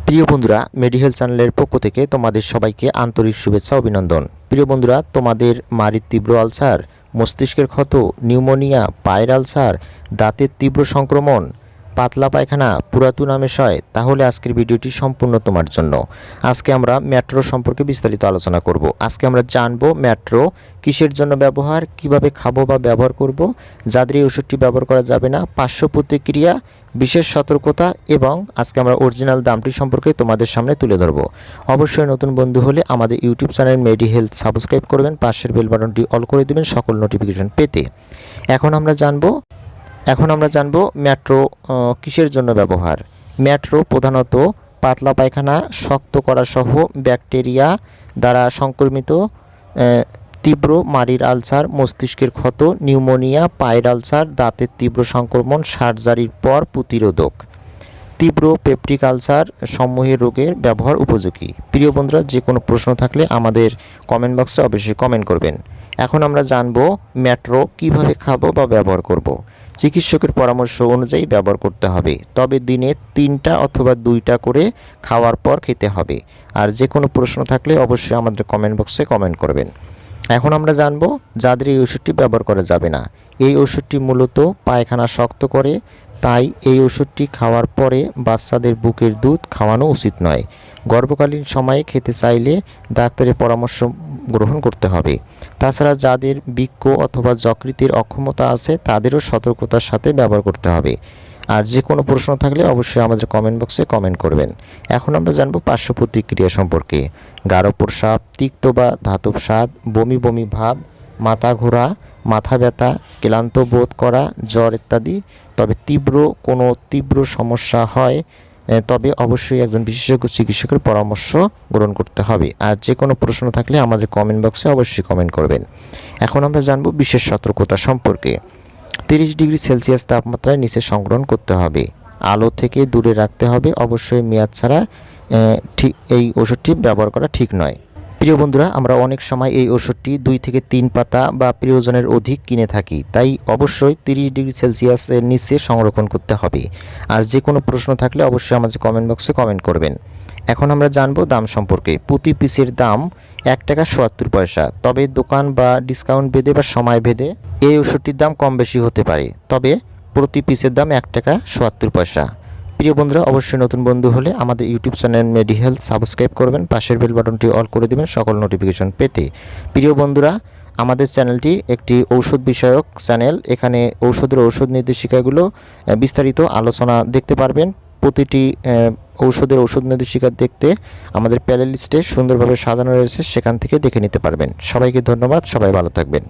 প্রিয় বন্ধুরা, মেডি হেলথ চ্যানেলের পক্ষ থেকে তোমাদের সবাইকে আন্তরিক শুভেচ্ছা অভিনন্দন। প্রিয় বন্ধুরা, তোমাদের মাড়ির তীব্র আলসার, মস্তিষ্কের ক্ষত, নিউমোনিয়া, পায়ের আলসার, দাঁতের তীব্র সংক্রমণ, পাতলা পায়খানা, পুরাতন আমেশয়, তাহলে আজকের ভিডিওটি সম্পূর্ণ তোমার জন্য। আজকে আমরা মেট্রো সম্পর্কে বিস্তারিত আলোচনা করব। আজকে আমরা জানব মেট্রো কিসের জন্য ব্যবহার, কিভাবে খাবো বা ব্যবহার করব, যাদের এই ওষুধটি ব্যবহার করা যাবে না, পার্শ্ব প্রতিক্রিয়া, বিশেষ সতর্কতা এবং আজকে আমরা অরিজিনাল দামটি সম্পর্কে তোমাদের সামনে তুলে ধরব। অবশ্যই নতুন বন্ধু হলে আমাদের ইউটিউব চ্যানেল মেডি হেলথ সাবস্ক্রাইব করবেন, পাশের বেল বাটনটি অল করে দেবেন সকল নোটিফিকেশন পেতে। এখন আমরা জানবো মেট্রো কিসের জন্য ব্যবহার। মেট্রো প্রধানত পাতলা পায়খানা শক্ত করা সহ ব্যাকটেরিয়া দ্বারা সংক্রমিত তীব্র মাড়ির আলসার, মস্তিষ্কের ক্ষত, নিউমোনিয়া, পায়ের আলসার, দাঁতের তীব্র সংক্রমণ, সার্জারির পর প্রতিরোধক, তীব্র পেপটিক আলসার সমূহের রোগের ব্যবহার উপযোগী। প্রিয় বন্ধুরা, যে কোনো প্রশ্ন থাকলে আমাদের কমেন্ট বক্সে অবশ্যই কমেন্ট করবেন। এখন আমরা জানবো মেট্রো কিভাবে খাবো বা ব্যবহার করব। চিকিৎসকের পরামর্শ অনুযায়ী ব্যবহার করতে হবে, তবে দিনে 3টা অথবা 2টা করে খাওয়ার পর খেতে হবে। আর যে কোনো প্রশ্ন থাকলে অবশ্যই আমাদের কমেন্ট বক্সে কমেন্ট করবেন। এখন আমরা জানবো যাদের এই ওষুধটি ব্যবহার করা যাবে না। এই ওষুধটি মূলত পায়খানা শক্ত করে, তাই এই ওষুধটি খাওয়ার পরে বাচ্চাদের বুকের দুধ খাওয়ানো উচিত নয়। গর্ভকালীন সময়ে খেতে চাইলে ডাক্তারের পরামর্শ গ্রহণ করতে হবে। তাছাড়া যাদের বৃক্ক অথবা যকৃতের অক্ষমতা আছে তাদেরও সতর্কতার সাথে ব্যবহার করতে হবে। আর যে কোনো প্রশ্ন থাকলে অবশ্যই আমাদের কমেন্ট বক্সে কমেন্ট করবেন। এখন আমরা জানবো পার্শ্ব প্রতিক্রিয়া সম্পর্কে। গাঢ় প্রস্রাব, তিক্ত বা ধাতব স্বাদ, বমি বমি ভাব, মাথা ঘোরা, মাথা ব্যথা, ক্লান্ত বোধ করা, জ্বর ইত্যাদি। তবে তীব্র সমস্যা হয় তবে অবশ্যই একজন বিশেষজ্ঞ চিকিৎসকের পরামর্শ গ্রহণ করতে হবে। আর যে কোনো প্রশ্ন থাকলে আমাদের কমেন্ট বক্সে অবশ্যই কমেন্ট করবেন। এখন আমরা জানবো বিশেষ সতর্কতা সম্পর্কে। 30 ডিগ্রি সেলসিয়াস তাপমাত্রায় নিচে সংগ্রহণ করতে হবে, আলো থেকে দূরে রাখতে হবে, অবশ্যই মেয়াদ ছাড়া এই ওষুধটি ব্যবহার করা ঠিক নয়। প্রিয় বন্ধুরা, আমরা অনেক সময় এই ওষুধটি 2 থেকে 3 পাতা বা প্রয়োজনের অধিক কিনে থাকি, তাই অবশ্যই 30 ডিগ্রি সেলসিয়াসের নিচে সংরক্ষণ করতে হবে। আর যে কোনো প্রশ্ন থাকলে অবশ্যই আমাদের কমেন্ট বক্সে কমেন্ট করবেন। এখন আমরা জানবো দাম সম্পর্কে। প্রতি পিসের দাম 1 টাকা 77 পয়সা, তবে দোকান বা ডিসকাউন্ট ভেদে বা সময় ভেদে এই ওষুধটির দাম কম বেশি হতে পারে, তবে প্রতি পিসের দাম 1 টাকা 77 পয়সা। প্রিয় বন্ধুরা, অবশ্যই নতুন বন্ধু হলে আমাদের ইউটিউব চ্যানেল মেডি হেলথ সাবস্ক্রাইব করবেন, পাশের বেল বাটনটি অল করে দেবেন সকল নোটিফিকেশন পেতে। প্রিয় বন্ধুরা, আমাদের চ্যানেলটি একটি ঔষধ বিষয়ক চ্যানেল। এখানে ঔষধ নির্দেশিকাগুলো বিস্তারিত আলোচনা দেখতে পারবেন। প্রতিটি ঔষধ নির্দেশিকা দেখতে আমাদের প্লে লিস্টে সুন্দরভাবে সাজানো রয়েছে, সেখান থেকে দেখে নিতে পারবেন। সবাইকে ধন্যবাদ, সবাই ভালো থাকবেন।